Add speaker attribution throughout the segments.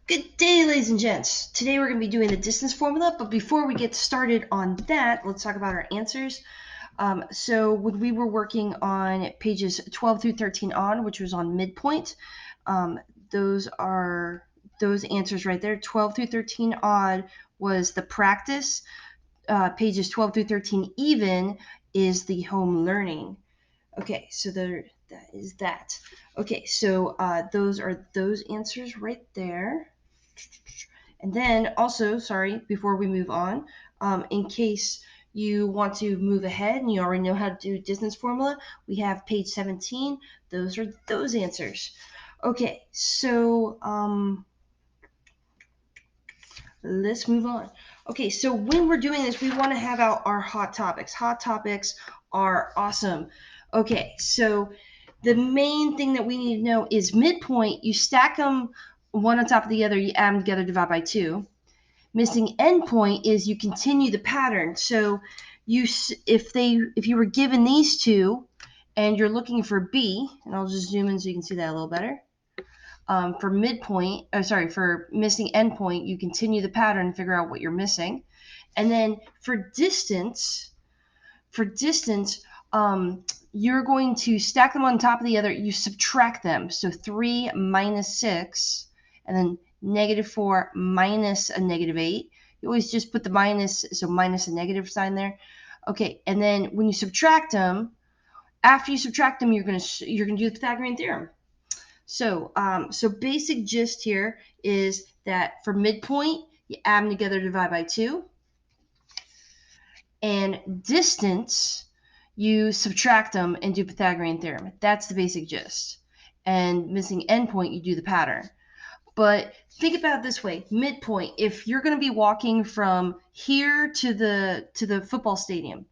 Speaker 1: Good day, ladies and gents. Today we're going to be doing the distance formula, but before we get started on that, let's talk about our answers. So when we were working on pages 12 through 13 on, which was on midpoint, those are those answers right there. 12 through 13 odd was the practice. Pages 12 through 13 even is the home learning. Okay, so that is that. Okay, so those are those answers right there. And then also, sorry, before we move on, in case you want to move ahead and you already know how to do distance formula, we have page 17. Those are those answers. Okay, so let's move on. Okay, so when we're doing this, we want to have out our hot topics. Hot topics are awesome. Okay, so the main thing that we need to know is midpoint. You stack them one on top of the other, you add them together, divide by 2. Missing endpoint is you continue the pattern. So if you were given these two and you're looking for B, and I'll just zoom in so you can see that a little better. For missing endpoint, you continue the pattern and figure out what you're missing. And then for distance, you're going to stack them on top of the other. You subtract them. So 3 minus 6, and then -4 minus a -8. You always just put the minus, so minus a negative sign there. Okay, and then when you subtract them, after you subtract them, you're gonna do the Pythagorean theorem. So, basic gist here is that for midpoint, you add them together, divide by 2. And distance, you subtract them and do Pythagorean theorem. That's the basic gist. And missing endpoint, you do the pattern. But think about it this way: midpoint. If you're going to be walking from here to the football stadium,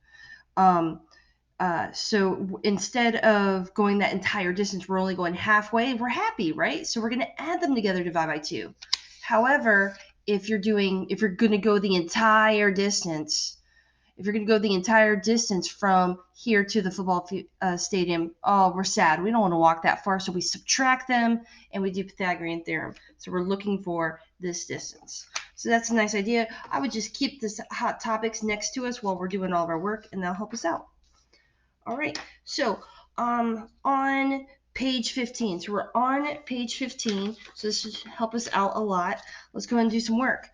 Speaker 1: so instead of going that entire distance, we're only going halfway. We're happy, right? So we're going to add them together, divide by 2. However, if you're going to go the entire distance, from here to the football stadium, oh, we're sad. We don't want to walk that far, so we subtract them and we do Pythagorean theorem. So we're looking for this distance. So that's a nice idea. I would just keep this hot topics next to us while we're doing all of our work, and that'll help us out. All right. So on page 15. So we're on page 15. So this should help us out a lot. Let's go ahead and do some work.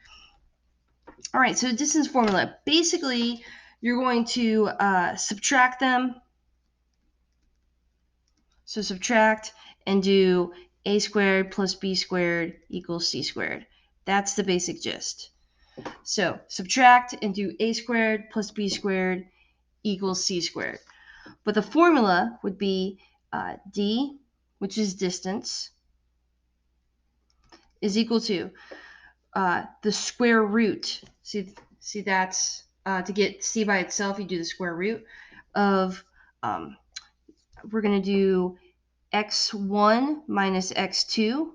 Speaker 1: All right. So distance formula. Basically, you're going to subtract them. So subtract and do a squared plus b squared equals c squared. That's the basic gist. So subtract and do a squared plus b squared equals c squared. But the formula would be d, which is distance, is equal to the square root. See that's to get c by itself, you do the square root of, we're going to do x1 minus x2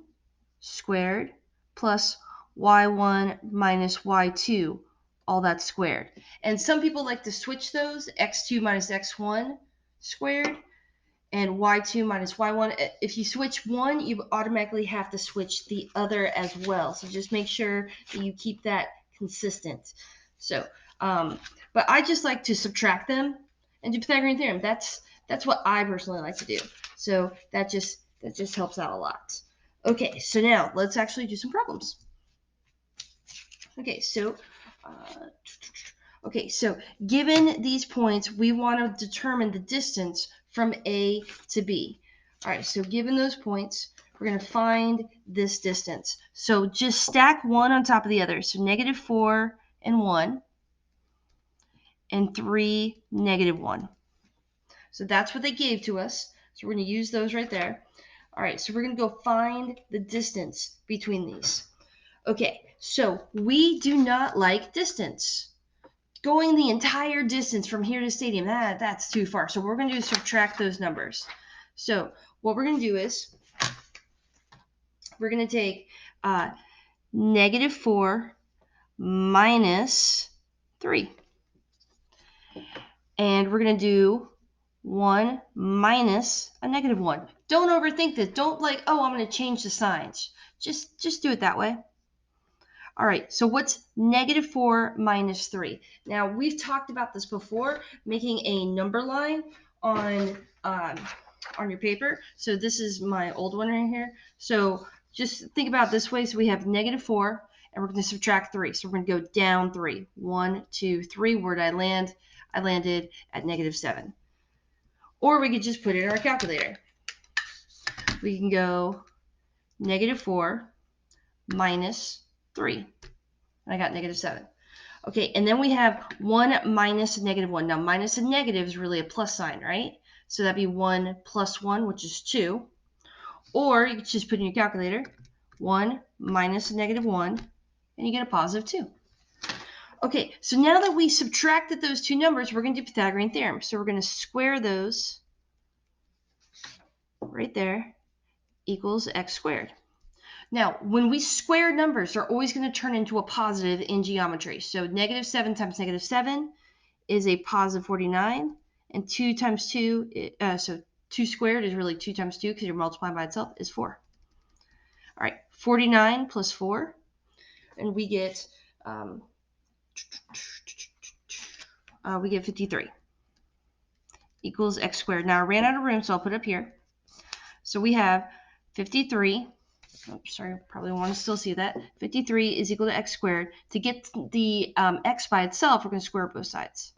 Speaker 1: squared plus y1 minus y2, all that squared. And some people like to switch those, x2 minus x1 squared and y2 minus y1. If you switch one, you automatically have to switch the other as well. So just make sure that you keep that consistent. So, but I just like to subtract them and do Pythagorean theorem. That's what I personally like to do. So that just helps out a lot. Okay, so now let's actually do some problems. Okay, so given these points, we want to determine the distance from A to B. All right, so given those points, we're going to find this distance. So just stack one on top of the other. So -4 and 1 and 3, -1. So that's what they gave to us. So we're going to use those right there. All right, so we're going to go find the distance between these. Okay, so we do not like distance. Going the entire distance from here to stadium, that's too far. So what we're going to do is subtract those numbers. So what we're going to do is we're going to take -4 minus 3. And we're going to do 1 minus a -1. Don't overthink this. Don't like, oh, I'm going to change the signs. Just do it that way. All right, so what's negative 4 minus 3? Now, we've talked about this before, making a number line on your paper. So this is my old one right here. So just think about it this way. So we have negative 4, and we're going to subtract 3. So we're going to go down 3. 1, 2, 3. Where did I land? I landed at negative 7. Or we could just put it in our calculator. We can go negative 4 minus 3. And I got negative 7. Okay, and then we have 1 minus negative 1. Now, minus a negative is really a plus sign, right? So that'd be 1 plus 1, which is 2. Or you could just put in your calculator 1 minus negative 1, and you get a positive 2. Okay, so now that we subtracted those two numbers, we're going to do Pythagorean theorem. So we're going to square those right there, equals x squared. Now, when we square numbers, they're always going to turn into a positive in geometry. So negative 7 times negative 7 is a positive 49, and 2 times 2, so 2 squared is really 2 times 2 because you're multiplying by itself, is 4. All right, 49 plus 4, and we get 53 equals x squared. Now I ran out of room, so I'll put it up here. So we have 53. Oops, sorry, probably want to still see that. 53 is equal to x squared. To get the x by itself, we're going to square both sides.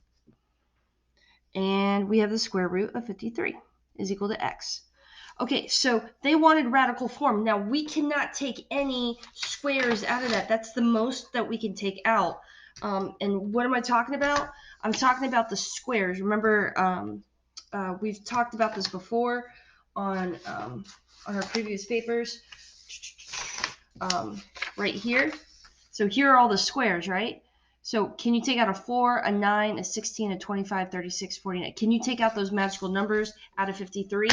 Speaker 1: And we have the square root of 53 is equal to x. Okay, so they wanted radical form. Now, we cannot take any squares out of that. That's the most that we can take out. And what am I talking about? I'm talking about the squares. Remember, we've talked about this before on our previous papers. Right here. So here are all the squares, right? So can you take out a 4, a 9, a 16, a 25, 36, 49? Can you take out those magical numbers out of 53?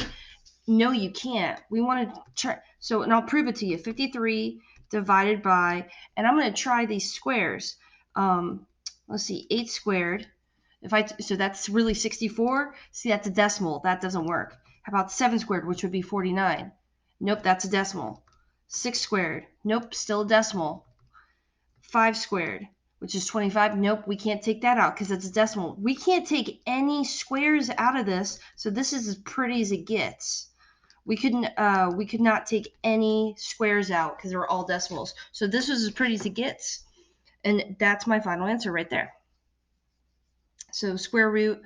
Speaker 1: No, you can't. We want to try. So, and I'll prove it to you. 53 divided by, and I'm going to try these squares. Let's see, 8 squared. So that's really 64. See, that's a decimal. That doesn't work. How about 7 squared, which would be 49? Nope, that's a decimal. 6 squared. Nope, still a decimal. 5 squared, which is 25. Nope, we can't take that out because it's a decimal. We can't take any squares out of this, so this is as pretty as it gets. We could not take any squares out because they were all decimals. So this was as pretty as it gets, and that's my final answer right there. So square root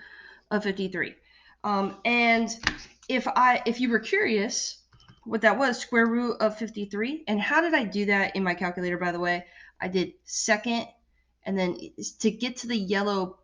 Speaker 1: of 53. And if you were curious what that was, square root of 53, and how did I do that in my calculator, by the way? I did second, and then to get to the yellow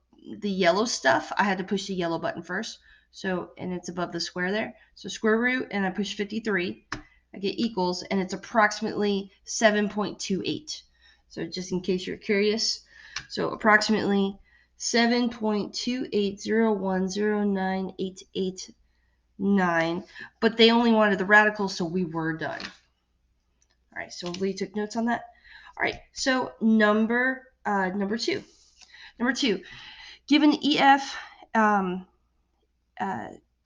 Speaker 1: stuff, I had to push the yellow button first. So, and it's above the square there. So square root, and I push 53, I get equals, and it's approximately 7.28. So just in case you're curious, so approximately 7.2801098889, but they only wanted the radicals, so we were done. All right, so Lee took notes on that. All right, so number two. Number 2, given EF,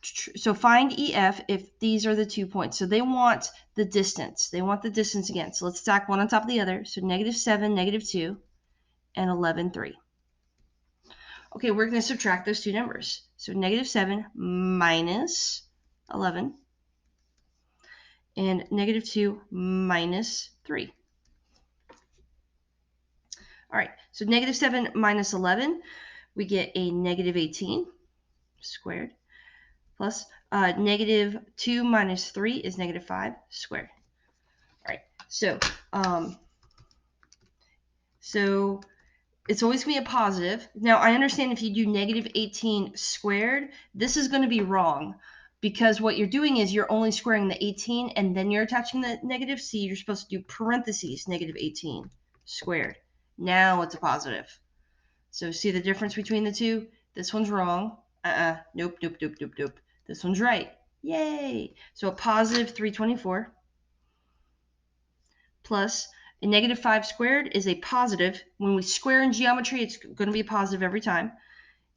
Speaker 1: so find EF if these are the 2 points. So they want the distance. They want the distance again. So let's stack one on top of the other. So -7, -2, and 11, 3. Okay, we're going to subtract those two numbers. So -7 minus 11 and -2 minus 3. All right, so -7 minus 11, we get a -18 squared plus -2 minus 3 is -5 squared. All right, so it's always going to be a positive. Now, I understand if you do -18 squared, this is going to be wrong because what you're doing is you're only squaring the 18 and then you're attaching the negative. See, you're supposed to do parentheses -18 squared. Now it's a positive. So see the difference between the two? This one's wrong. Nope. This one's right. Yay! So a positive 324 plus a -5 squared is a positive. When we square in geometry, it's going to be a positive every time,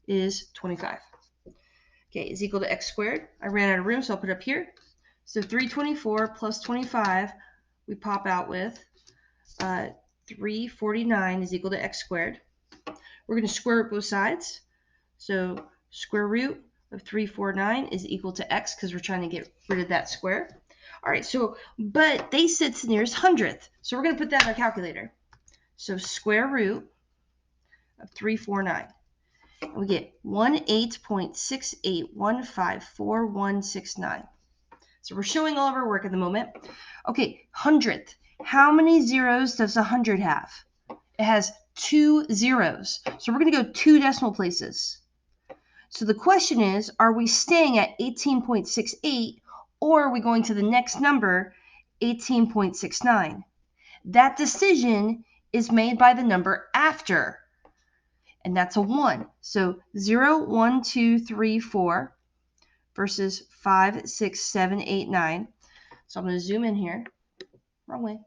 Speaker 1: is 25. Okay, is equal to x squared. I ran out of room, so I'll put it up here. So 324 plus 25, we pop out with 349 is equal to x squared. We're going to square root both sides. So square root of 349 is equal to x because we're trying to get rid of that square. All right, so, but they said it's the nearest hundredth. So we're going to put that in our calculator. So square root of 349. And we get 18.68154169. So we're showing all of our work at the moment. Okay, hundredth. How many zeros does 100 have? It has 2 zeros. So we're going to go 2 decimal places. So the question is, are we staying at 18.68 or are we going to the next number, 18.69? That decision is made by the number after, and that's a 1. So 0, 1, 2, 3, 4 versus 5, 6, 7, 8, 9. So I'm going to zoom in here. Wrong way.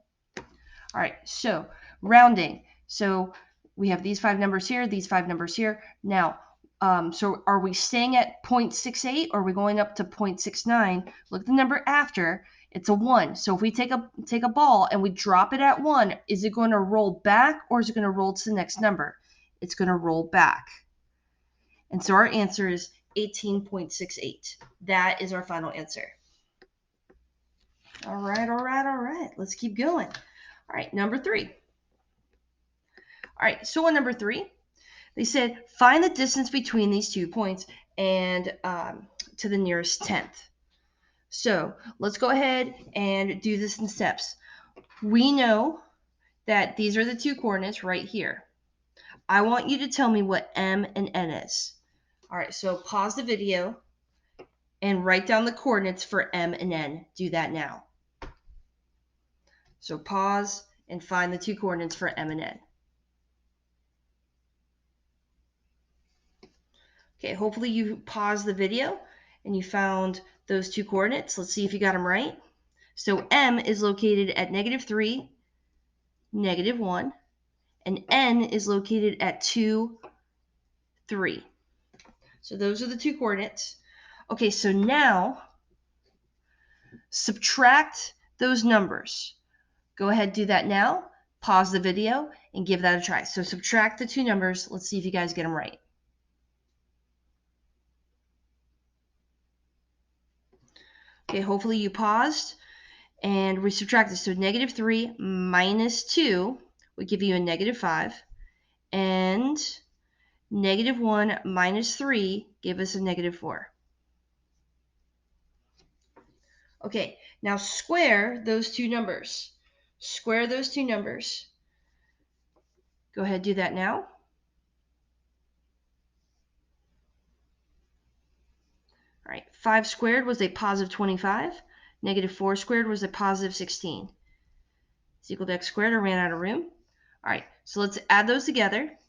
Speaker 1: All right, so rounding. So we have these 5 numbers here, these 5 numbers here. Now, so are we staying at 0.68 or are we going up to 0.69? Look at the number after. It's a 1. So if we take a ball and we drop it at 1, is it going to roll back or is it going to roll to the next number? It's going to roll back. And so our answer is 18.68. That is our final answer. All right. Let's keep going. All right, number 3. All right, so on number 3, they said find the distance between these 2 points and to the nearest tenth. So let's go ahead and do this in steps. We know that these are the 2 coordinates right here. I want you to tell me what M and N is. All right, so pause the video and write down the coordinates for M and N. Do that now. So pause and find the 2 coordinates for M and N. Okay, hopefully you paused the video and you found those 2 coordinates. Let's see if you got them right. So M is located at -3, -1, and N is located at 2, 3. So those are the 2 coordinates. Okay, so now subtract those numbers. Go ahead, do that now. Pause the video and give that a try. So subtract the 2 numbers. Let's see if you guys get them right. Okay, hopefully you paused and we subtracted. So -3 minus 2 would give you a -5. And -1 minus 3 gave us a -4. Okay, now square those 2 numbers. Square those 2 numbers. Go ahead, do that now. All right, 5 squared was a positive 25. -4 squared was a positive 16. It's equal to x squared. I ran out of room. All right, so let's add those together.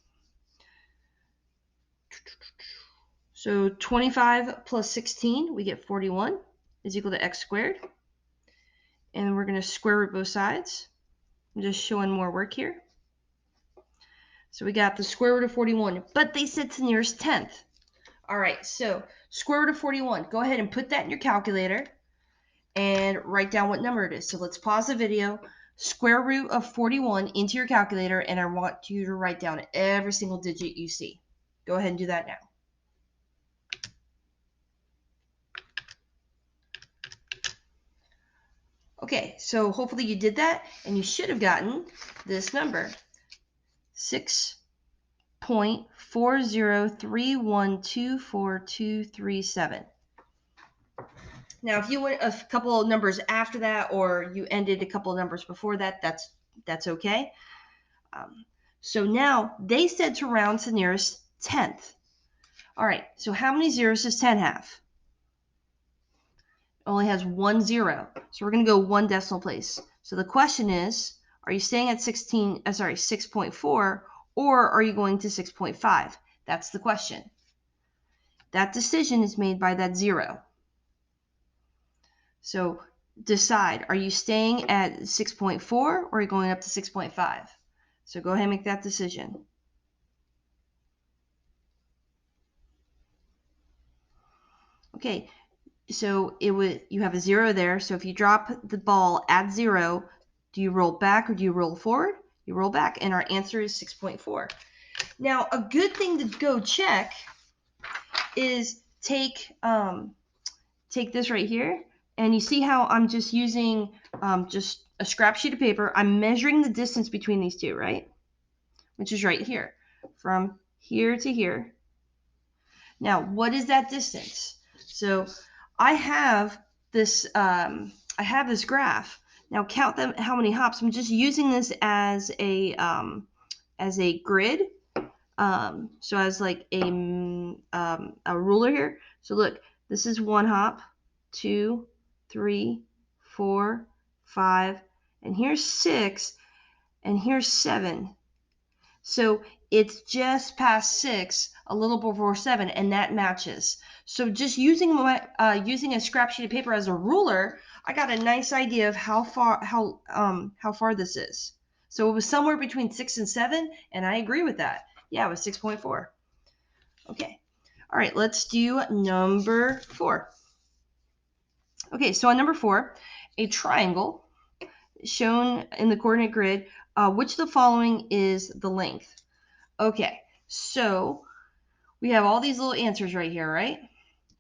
Speaker 1: So 25 plus 16, we get 41, is equal to x squared. And we're going to square root both sides. I'm just showing more work here. So we got the square root of 41, but they said it's the nearest tenth. All right, so square root of 41. Go ahead and put that in your calculator and write down what number it is. So let's pause the video, square root of 41 into your calculator, and I want you to write down every single digit you see. Go ahead and do that now. Okay, so hopefully you did that, and you should have gotten this number, 6.403124237. Now, if you went a couple of numbers after that, or you ended a couple of numbers before that, that's okay. So now they said to round to the nearest tenth. All right, so how many zeros does 10 have? It only has 1 0. So we're going to go 1 decimal place. So the question is, are you staying at 6.4, or are you going to 6.5? That's the question. That decision is made by that 0. So decide, are you staying at 6.4 or are you going up to 6.5? So go ahead and make that decision. Okay, so you have a 0 there. So if you drop the ball at 0, do you roll back or do you roll forward? You roll back, and our answer is 6.4. Now, a good thing to go check is take this right here, and you see how I'm just using just a scrap sheet of paper. I'm measuring the distance between these two, right? Which is right here, from here to here. Now, what is that distance? So I have this graph. Now count them how many hops. I'm just using this as a grid. So as like a ruler here. So look, this is 1 hop, 2, 3, 4, 5, and here's 6, and here's 7. So it's just past 6, a little before 7, and that matches. So just using a scrap sheet of paper as a ruler, I got a nice idea of how far this is. So it was somewhere between 6 and 7, and I agree with that. Yeah, it was 6.4. Okay. All right, let's do number 4. Okay, so on number 4, a triangle shown in the coordinate grid, which of the following is the length? Okay, so we have all these little answers right here, right?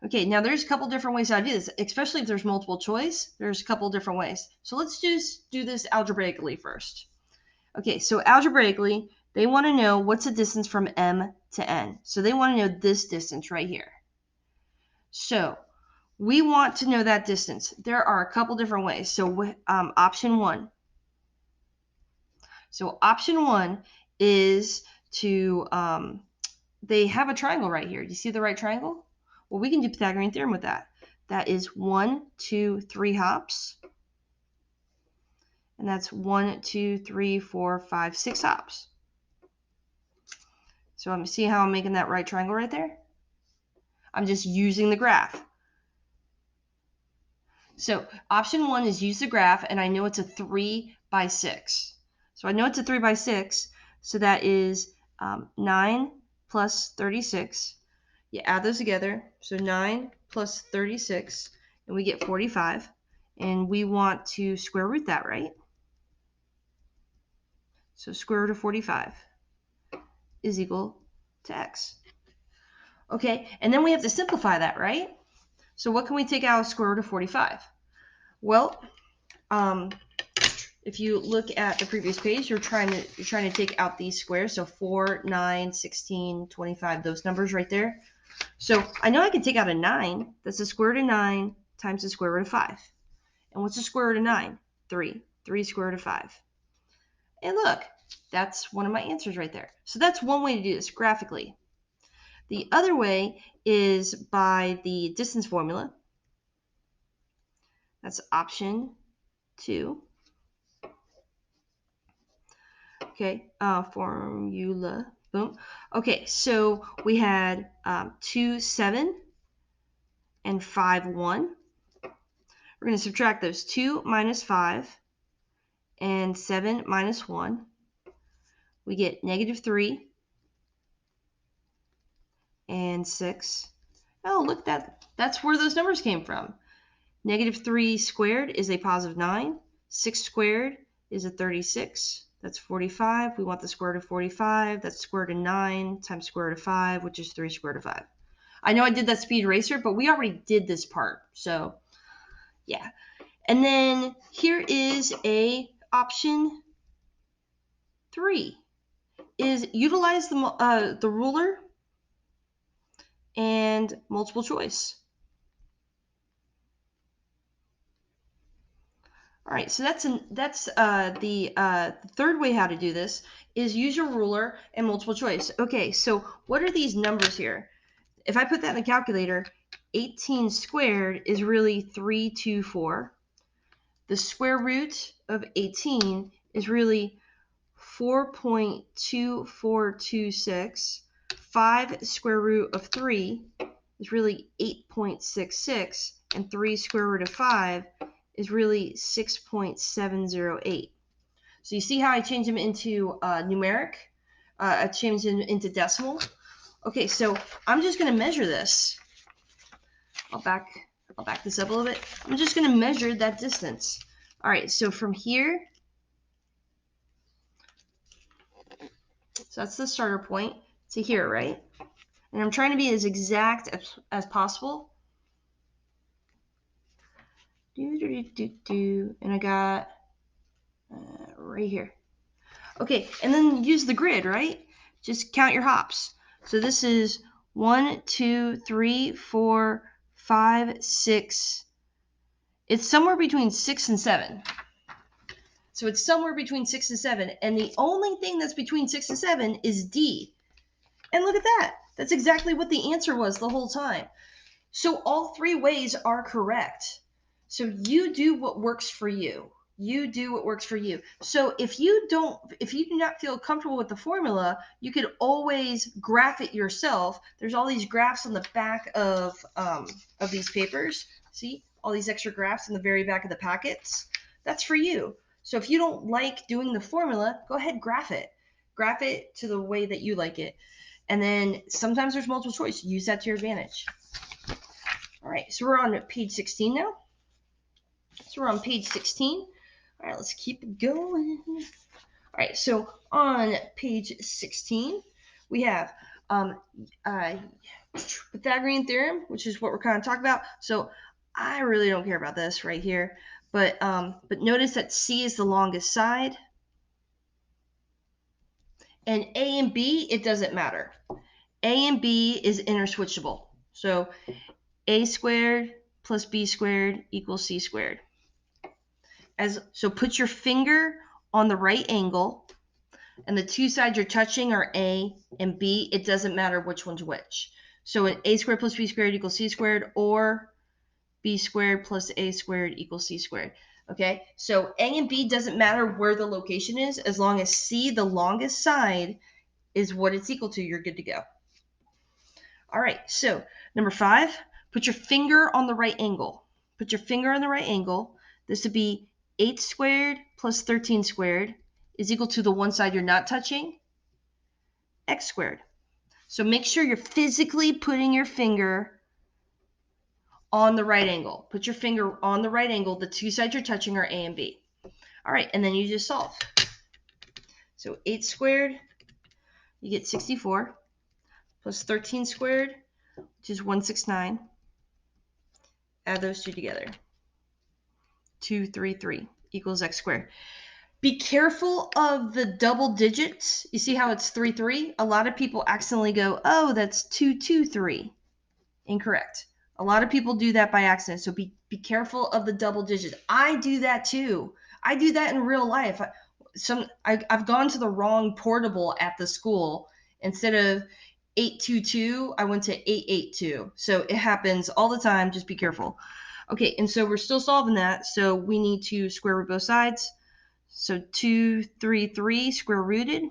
Speaker 1: Okay, now there's a couple different ways how to do this, especially if there's multiple choice. There's a couple different ways. So let's just do this algebraically first. Okay, so algebraically, they want to know what's the distance from M to N. So they want to know this distance right here. So we want to know that distance. There are a couple different ways. So option 1. So option 1 is to, they have a triangle right here. Do you see the right triangle? Well, we can do Pythagorean theorem with that. That is 1, 2, 3 hops. And that's 1, 2, 3, 4, 5, 6 hops. So I'm see how I'm making that right triangle right there? I'm just using the graph. So option 1 is use the graph, and I know it's a 3 by 6. So I know it's a 3 by 6, so that is 9 plus 36. You add those together, so 9 plus 36, and we get 45. And we want to square root that, right? So square root of 45 is equal to x. Okay, and then we have to simplify that, right? So what can we take out of square root of 45? Well, if you look at the previous page, you're trying to take out these squares. So 4, 9, 16, 25, those numbers right there. So I know I can take out a 9. That's the square root of 9 times the square root of 5. And what's the square root of 9? 3. 3 square root of 5. And look, that's one of my answers right there. So that's one way to do this graphically. The other way is by the distance formula. That's option 2. Okay, formula, boom. Okay, so we had 2, 7, and 5, 1. We're going to subtract those. 2 minus 5 and 7 minus 1. We get negative 3 and 6. Oh, look, that's where those numbers came from. Negative 3 squared is a positive 9. 6 squared is a 36. That's 45. We want the square root of 45. That's square root of 9 times square root of 5, which is 3 square root of 5. I know I did that speed eraser, but we already did this part. So, yeah. And then here is a option 3. Is utilize the ruler and multiple choice. All right, so that's the third way how to do this is use your ruler and multiple choice. Okay, so what are these numbers here? If I put that in the calculator, 18 squared is really 324. The square root of 18 is really 4.2426. 5 square root of 3 is really 8.66. And 3 square root of 5 is really 6.708. So you see how I change them into numeric? I change them into decimal. Okay, so I'm just going to measure this. I'll back this up a little bit. I'm just going to measure that distance. All right, so from here So that's the starter point to here, right? And I'm trying to be as exact as possible. And I got right here. Okay, and then use the grid, right? Just count your hops. So this is 1, 2, 3, 4, 5, 6. It's somewhere between 6 and 7. So it's somewhere between 6 and 7. And the only thing that's between 6 and 7 is D. And look at that. That's exactly what the answer was the whole time. So all 3 ways are correct. So you do what works for you. You do what works for you. So if you do not feel comfortable with the formula, you could always graph it yourself. There's all these graphs on the back of these papers. See all these extra graphs in the very back of the packets. That's for you. So if you don't like doing the formula, go ahead, graph it. Graph it to the way that you like it. And then sometimes there's multiple choice. Use that to your advantage. All right, so we're on page 16 now. So we're on page 16. All right, let's keep going. All right, so on page 16, we have Pythagorean theorem, which is what we're kind of talking about. So I really don't care about this right here, but notice that C is the longest side, and A and B, it doesn't matter. A and B is interswitchable. So A squared plus B squared equals C squared. So put your finger on the right angle, and the 2 sides you're touching are A and B. It doesn't matter which one's which. So an A squared plus B squared equals C squared, or B squared plus A squared equals C squared. Okay, so A and B doesn't matter where the location is, as long as C, the longest side, is what it's equal to, you're good to go. All right, so number 5, put your finger on the right angle. Put your finger on the right angle. This would be 8 squared plus 13 squared is equal to the one side you're not touching, x squared. So make sure you're physically putting your finger on the right angle. Put your finger on the right angle. The 2 sides you're touching are A and B. All right, and then you just solve. So 8 squared, you get 64, plus 13 squared, which is 169. Add those 2 together. 233 equals x squared. Be careful of the double digits. You see how it's 3, 3? A lot of people accidentally go, oh, that's 2, 2, 3. Incorrect. A lot of people do that by accident. So be careful of the double digits. I do that too. I do that in real life. I've gone to the wrong portable at the school. Instead of 822, I went to 882. So it happens all the time. Just be careful. Okay, and so we're still solving that. So we need to square root both sides. So 233 square rooted.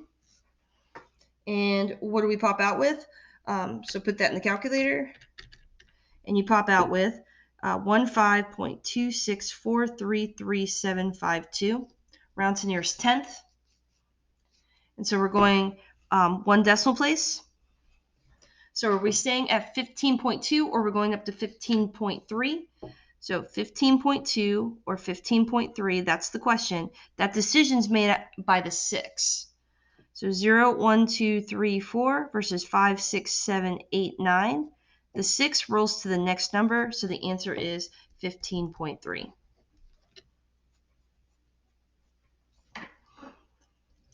Speaker 1: And what do we pop out with? So put that in the calculator. And you pop out with 15.264333752. Round to nearest tenth. And so we're going 1 decimal place. So are we staying at 15.2 or we're going up to 15.3? So 15.2 or 15.3, that's the question. That decision's made by the 6. So 0, 1, 2, 3, 4 versus 5, 6, 7, 8, 9. The 6 rolls to the next number, so the answer is 15.3.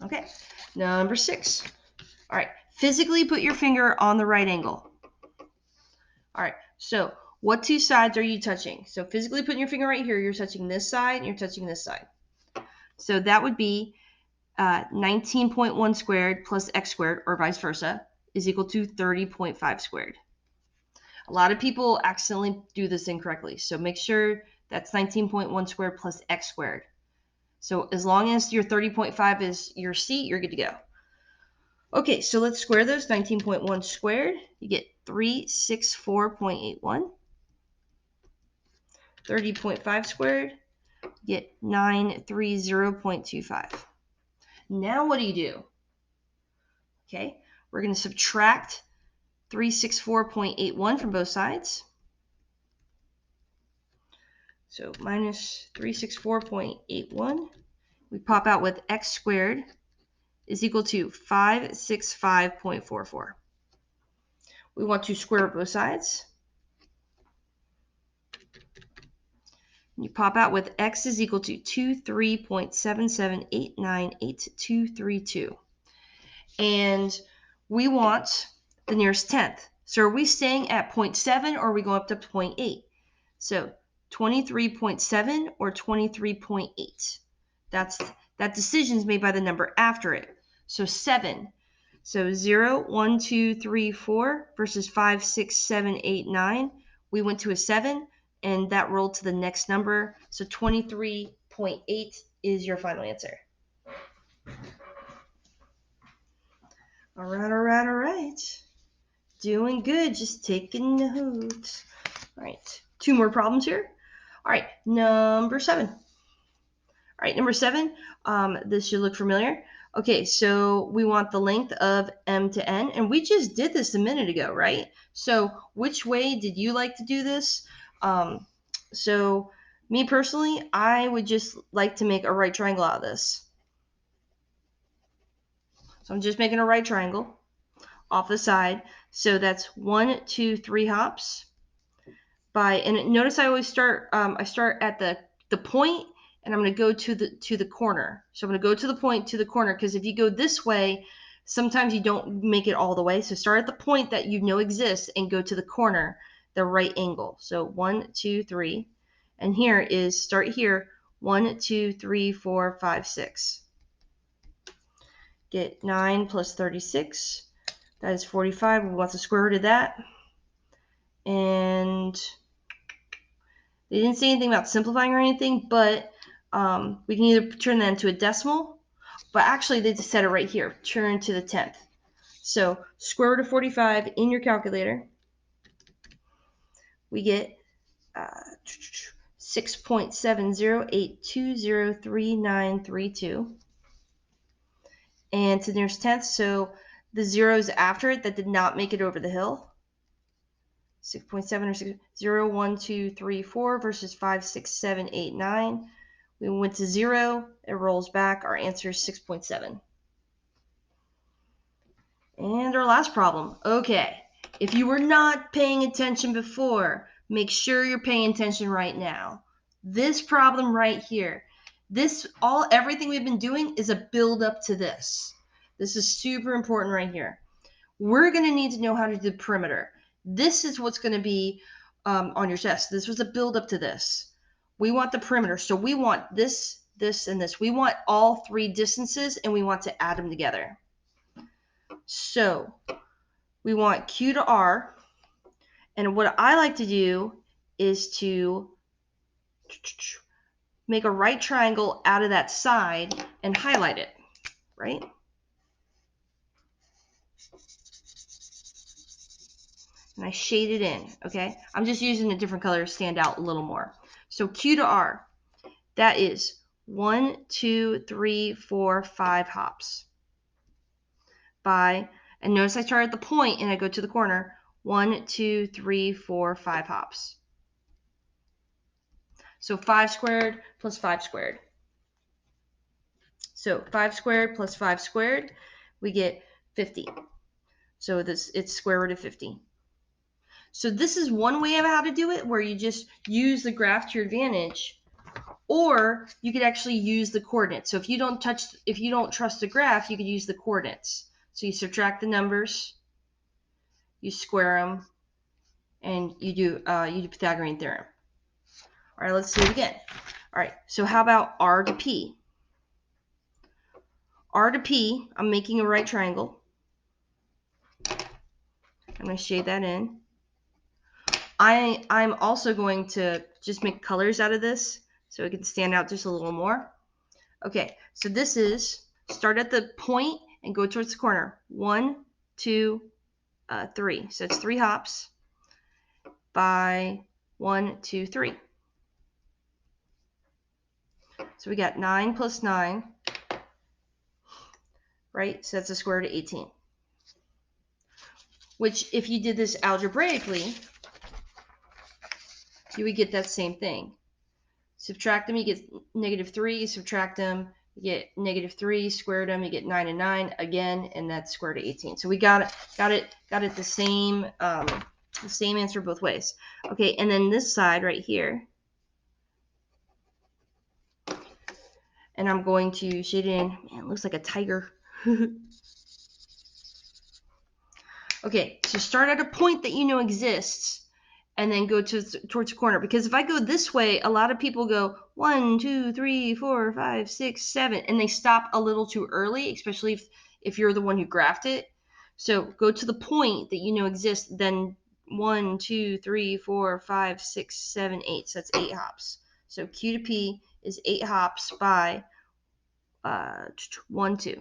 Speaker 1: Okay, number 6. All right, physically put your finger on the right angle. All right, so what 2 sides are you touching? So physically putting your finger right here, you're touching this side and you're touching this side. So that would be 19.1 squared plus x squared, or vice versa, is equal to 30.5 squared. A lot of people accidentally do this incorrectly. So make sure that's 19.1 squared plus x squared. So as long as your 30.5 is your C, you're good to go. Okay, so let's square those. 19.1 squared, you get 364.81. 30.5 squared, you get 930.25. Now what do? Okay, we're going to subtract 364.81 from both sides. So minus 364.81. We pop out with x squared is equal to 565.44. We want to square both sides. You pop out with x is equal to 23.77898232. And we want the nearest tenth. So are we staying at 0.7 or are we going up to 0.8? So 23.7 or 23.8. That decision is made by the number after it. So 7. So 0, 1, 2, 3, 4 versus 5, 6, 7, 8, 9. We went to a 7, and that rolled to the next number. So 23.8 is your final answer. All right. Doing good, just taking notes. All right, 2 more problems here. All right, number 7. All right, number 7, this should look familiar. Okay, so we want the length of m to n, and we just did this a minute ago, right? So which way did you like to do this? So me personally, I would just like to make a right triangle out of this. So I'm just making a right triangle off the side. So that's 1, 2, 3 hops. And notice I always start. I start at the point, and I'm going to go to the corner. So I'm going to go to the point to the corner, because if you go this way, sometimes you don't make it all the way. So start at the point that you know exists and go to the corner, the right angle. So 1, 2, 3, and here is start here. 1, 2, 3, 4, 5, 6. Get 9 plus 36. That is 45. We want the square root of that. And they didn't say anything about simplifying or anything, but we can either turn that into a decimal, but actually they just said it right here, turn to the 10th. So square root of 45 in your calculator, we get 6.70820392. And to the nearest tenth, so the zeros after it that did not make it over the hill, 6.7 or 6, 0, 1, 2, 3, 4 versus 5, 6, 7, 8, 9. We went to 0. It rolls back. Our answer is 6.7. And our last problem. Okay, if you were not paying attention before, make sure you're paying attention right now. This problem right here, everything we've been doing is a build up to this. This is super important right here. We're going to need to know how to do the perimeter. This is what's going to be on your test. This was a build up to this. We want the perimeter. So we want this, this, and this. We want all 3 distances, and we want to add them together. So we want Q to R. And what I like to do is to make a right triangle out of that side and highlight it, right? And I shade it in, okay? I'm just using a different color to stand out a little more. So Q to R, that is 1, 2, 3, 4, 5 hops. And notice I start at the point and I go to the corner. 1, 2, 3, 4, 5 hops. So 5 squared plus 5 squared. So 5 squared plus 5 squared, we get 50. So it's square root of 50. So this is one way of how to do it, where you just use the graph to your advantage, or you could actually use the coordinates. So if you don't trust the graph, you could use the coordinates. So you subtract the numbers, you square them, and you do Pythagorean theorem. All right, let's do it again. All right, so how about R to P? R to P, I'm making a right triangle. I'm going to shade that in. I'm also going to just make colors out of this so it can stand out just a little more. Okay, so this is start at the point and go towards the corner. 1, 2, 3. So it's 3 hops by 1, 2, 3. So we got 9 plus 9, right? So that's a square root of 18. Which, if you did this algebraically, you would get that same thing. Subtract them, you get -3. Subtract them, you get -3, squared them, you get 9 and 9 again, and that's square root of 18. So we got it the same answer both ways. Okay, and then this side right here, and I'm going to shade it in. Man, it looks like a tiger. Okay, so start at a point that you know exists, and then go towards the corner. Because if I go this way, a lot of people go 1, 2, 3, 4, 5, 6, 7, and they stop a little too early, especially if you're the one who graphed it. So go to the point that you know exists, then 1, 2, 3, 4, 5, 6, 7, 8. So that's 8 hops. So Q to P is 8 hops by 1, 2.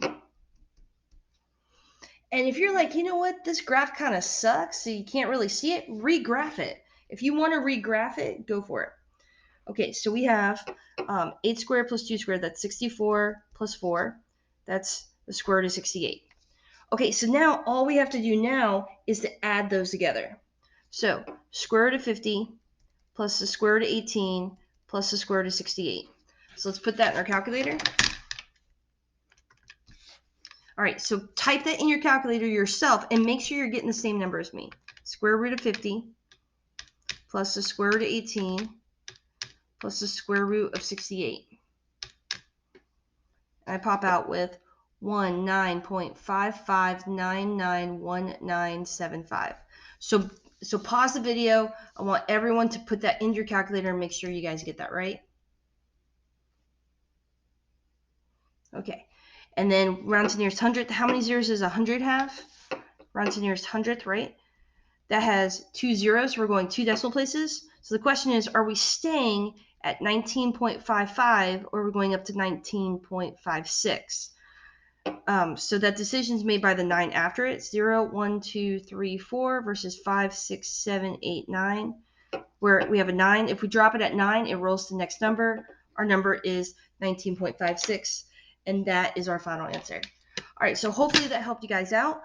Speaker 1: And if you're like, you know what, this graph kind of sucks, so you can't really see it, regraph it. If you want to regraph it, go for it. Okay, so we have 8 squared plus 2 squared, that's 64 plus 4. That's the square root of 68. Okay, so now all we have to do now is to add those together. So square root of 50 plus the square root of 18 plus the square root of 68. So let's put that in our calculator. All right, so type that in your calculator yourself and make sure you're getting the same number as me. Square root of 50 plus the square root of 18 plus the square root of 68. And I pop out with 19.55991975. So pause the video. I want everyone to put that in your calculator and make sure you guys get that right. Okay. And then round to nearest hundredth. How many zeros does 100 have? Round to nearest hundredth, right? That has 2 zeros. We're going 2 decimal places. So the question is, are we staying at 19.55 or are we going up to 19.56? So that decision is made by the 9 after it. 0, 1, 2, 3, 4 versus 5, 6, 7, 8, 9. Where we have a 9. If we drop it at 9, it rolls to the next number. Our number is 19.56, and that is our final answer. All right, so hopefully that helped you guys out,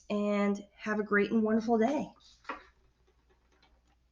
Speaker 1: and have a great and wonderful day.